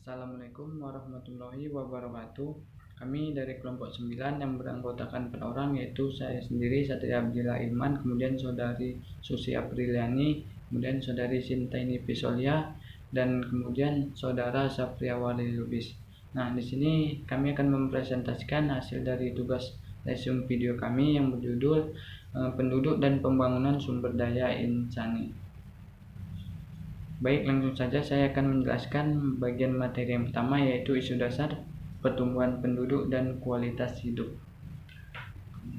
Assalamualaikum warahmatullahi wabarakatuh. Kami dari kelompok 9 yang beranggotakan 4 orang, yaitu saya sendiri Satria Abdillah Ilman, kemudian saudari Susi Apriliani, kemudian saudari Sintaini Pisolia, dan kemudian saudara Sapriawali Lubis. Nah, di sini kami akan mempresentasikan hasil dari tugas lesung video kami yang berjudul Penduduk dan Pembangunan Sumber Daya Insani. Baik, langsung saja saya akan menjelaskan bagian materi yang pertama, yaitu isu dasar pertumbuhan penduduk dan kualitas hidup.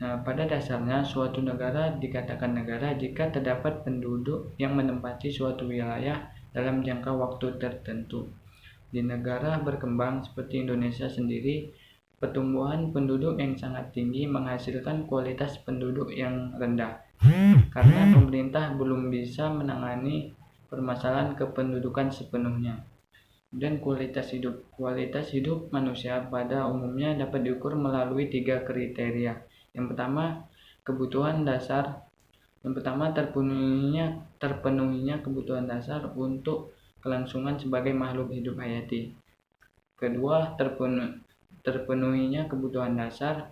Nah, pada dasarnya suatu negara dikatakan negara jika terdapat penduduk yang menempati suatu wilayah dalam jangka waktu tertentu. Di negara berkembang seperti Indonesia sendiri, pertumbuhan penduduk yang sangat tinggi menghasilkan kualitas penduduk yang rendah, karena pemerintah belum bisa menangani permasalahan kependudukan sepenuhnya. Dan kualitas hidup manusia pada umumnya dapat diukur melalui 3 kriteria. Yang pertama, kebutuhan dasar. Yang pertama, terpenuhinya kebutuhan dasar untuk kelangsungan sebagai makhluk hidup hayati. Kedua, terpenuhinya kebutuhan dasar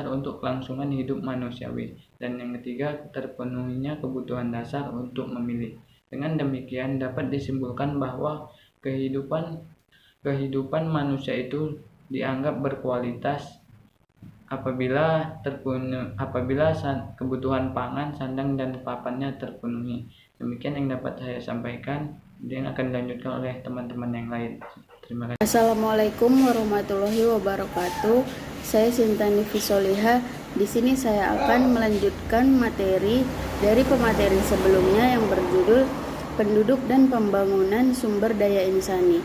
untuk kelangsungan hidup manusiawi. Dan yang ketiga, terpenuhinya kebutuhan dasar untuk memilih. Dengan demikian dapat disimpulkan bahwa kehidupan manusia itu dianggap berkualitas apabila kebutuhan pangan, sandang, dan papannya terpenuhi. Demikian yang dapat saya sampaikan, dan akan dilanjutkan oleh teman-teman yang lain. Terima kasih. Assalamualaikum warahmatullahi wabarakatuh. Saya Sintaini Pisolia. Di sini saya akan melanjutkan materi dari pemateri sebelumnya yang berjudul Penduduk dan Pembangunan Sumber Daya Insani,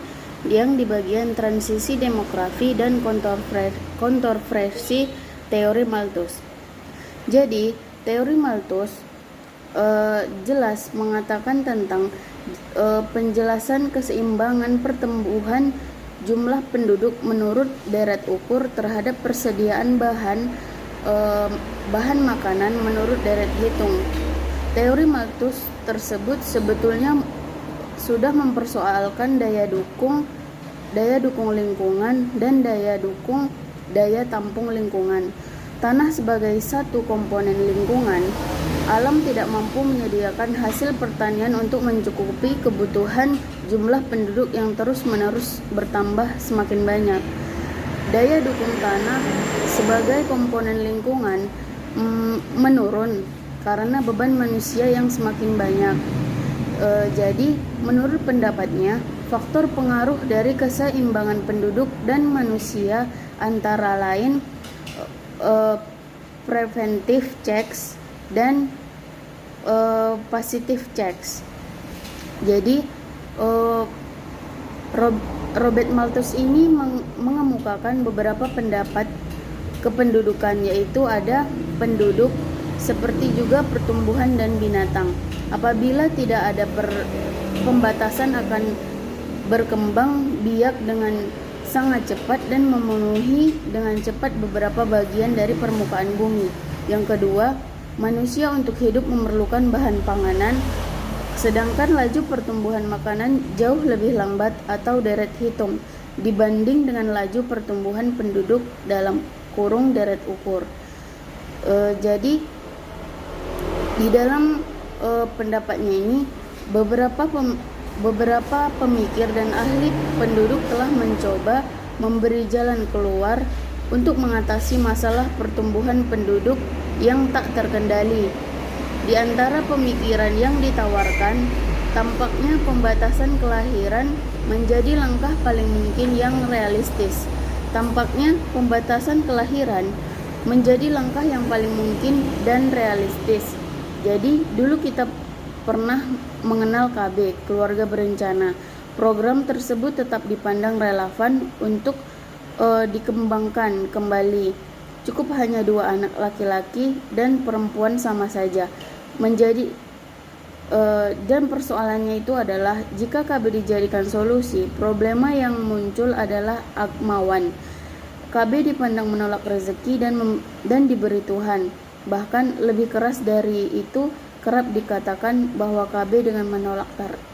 yang di bagian transisi demografi dan kontroversi teori Malthus. Jadi, teori Malthus jelas mengatakan tentang penjelasan keseimbangan pertumbuhan jumlah penduduk menurut deret ukur terhadap persediaan bahan makanan menurut deret hitung. Teori Malthus tersebut sebetulnya sudah mempersoalkan daya dukung lingkungan dan daya tampung lingkungan. Tanah sebagai satu komponen lingkungan, alam tidak mampu menyediakan hasil pertanian untuk mencukupi kebutuhan jumlah penduduk yang terus-menerus bertambah semakin banyak. Daya dukung tanah sebagai komponen lingkungan menurun karena beban manusia yang semakin banyak. Jadi, menurut pendapatnya, faktor pengaruh dari keseimbangan penduduk dan manusia antara lain preventive checks dan positive checks. Jadi Robert Malthus ini mengemukakan beberapa pendapat kependudukan, yaitu ada penduduk seperti juga pertumbuhan dan binatang. Apabila tidak ada pembatasan akan berkembang biak dengan sangat cepat dan memenuhi dengan cepat beberapa bagian dari permukaan bumi. Yang kedua, manusia untuk hidup memerlukan bahan panganan, sedangkan laju pertumbuhan makanan jauh lebih lambat atau deret hitung dibanding dengan laju pertumbuhan penduduk dalam kurung deret ukur. Jadi di dalam pendapatnya ini beberapa pemikir dan ahli penduduk telah mencoba memberi jalan keluar untuk mengatasi masalah pertumbuhan penduduk yang tak terkendali. Di antara pemikiran yang ditawarkan, tampaknya pembatasan kelahiran menjadi langkah paling mungkin yang realistis. Tampaknya pembatasan kelahiran menjadi langkah yang paling mungkin dan realistis. Jadi, dulu kita pernah mengenal KB, keluarga berencana. Program tersebut tetap dipandang relevan untuk dikembangkan kembali. Cukup hanya 2 anak laki-laki dan perempuan sama saja. Dan persoalannya itu adalah jika KB dijadikan solusi, problema yang muncul adalah agmawan. KB dipandang menolak rezeki dan diberi Tuhan. Bahkan lebih keras dari itu, kerap dikatakan bahwa KB dengan menolak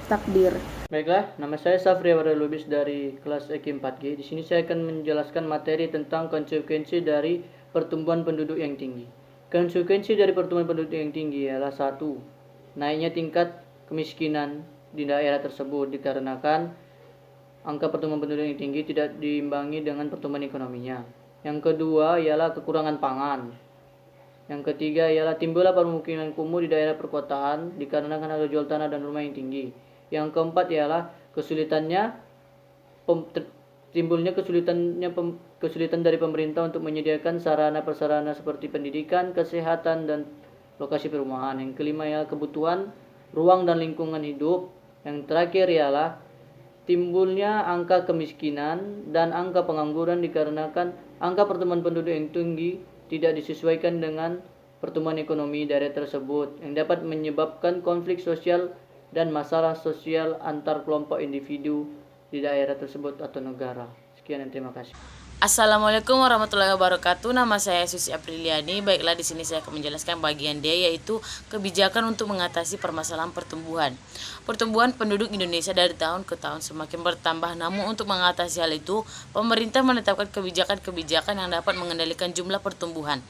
takdir. Baiklah, nama saya Safri Awada Lubis dari kelas EK 4G. Di sini saya akan menjelaskan materi tentang konsekuensi dari pertumbuhan penduduk yang tinggi. Konsekuensi dari pertumbuhan penduduk yang tinggi ialah 1. Naiknya tingkat kemiskinan di daerah tersebut dikarenakan angka pertumbuhan penduduk yang tinggi tidak diimbangi dengan pertumbuhan ekonominya. Yang kedua ialah kekurangan pangan. Yang ketiga ialah timbullah permukiman kumuh di daerah perkotaan dikarenakan harga jual tanah dan rumah yang tinggi. Yang keempat ialah timbulnya kesulitan dari pemerintah untuk menyediakan sarana prasarana seperti pendidikan, kesehatan, dan lokasi perumahan. Yang kelima ialah kebutuhan ruang dan lingkungan hidup. Yang terakhir ialah timbulnya angka kemiskinan dan angka pengangguran dikarenakan angka pertumbuhan penduduk yang tinggi tidak disesuaikan dengan pertumbuhan ekonomi daerah tersebut yang dapat menyebabkan konflik sosial dan masalah sosial antar kelompok individu di daerah tersebut atau negara. Sekian dan terima kasih. Assalamualaikum warahmatullahi wabarakatuh. Nama saya Susi Apriliani. Baiklah, di sini saya akan menjelaskan bagian D, yaitu kebijakan untuk mengatasi permasalahan pertumbuhan. Pertumbuhan penduduk Indonesia dari tahun ke tahun semakin bertambah. Namun untuk mengatasi hal itu, pemerintah menetapkan kebijakan-kebijakan yang dapat mengendalikan jumlah pertumbuhan.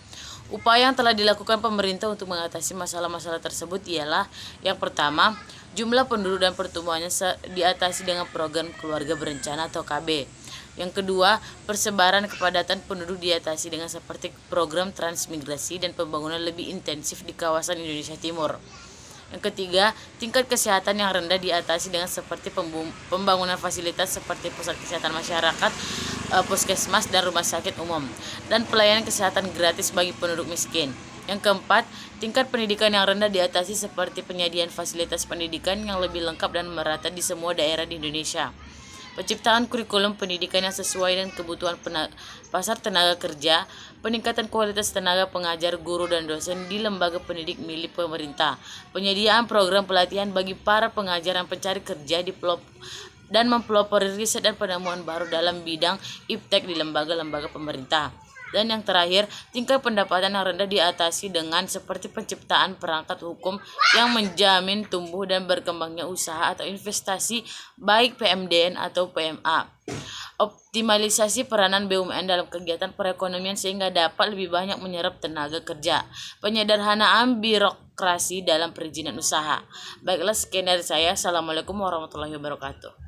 Upaya yang telah dilakukan pemerintah untuk mengatasi masalah-masalah tersebut ialah: yang pertama, jumlah penduduk dan pertumbuhannya diatasi dengan program keluarga berencana atau KB. Yang kedua, persebaran kepadatan penduduk diatasi dengan seperti program transmigrasi dan pembangunan lebih intensif di kawasan Indonesia Timur. Yang ketiga, tingkat kesehatan yang rendah diatasi dengan seperti pembangunan fasilitas seperti pusat kesehatan masyarakat, puskesmas, dan rumah sakit umum, dan pelayanan kesehatan gratis bagi penduduk miskin. Yang keempat, tingkat pendidikan yang rendah diatasi seperti penyediaan fasilitas pendidikan yang lebih lengkap dan merata di semua daerah di Indonesia. Penciptaan kurikulum pendidikan yang sesuai dengan kebutuhan pasar tenaga kerja, peningkatan kualitas tenaga pengajar, guru, dan dosen di lembaga pendidik milik pemerintah, penyediaan program pelatihan bagi para pengajar dan pencari kerja dan mempelopori riset dan penemuan baru dalam bidang iptek di lembaga-lembaga pemerintah. Dan yang terakhir, tingkat pendapatan yang rendah diatasi dengan seperti penciptaan perangkat hukum yang menjamin tumbuh dan berkembangnya usaha atau investasi baik PMDN atau PMA. Optimalisasi peranan BUMN dalam kegiatan perekonomian sehingga dapat lebih banyak menyerap tenaga kerja. Penyederhanaan birokrasi dalam perizinan usaha. Baiklah, sekian dari saya. Assalamualaikum warahmatullahi wabarakatuh.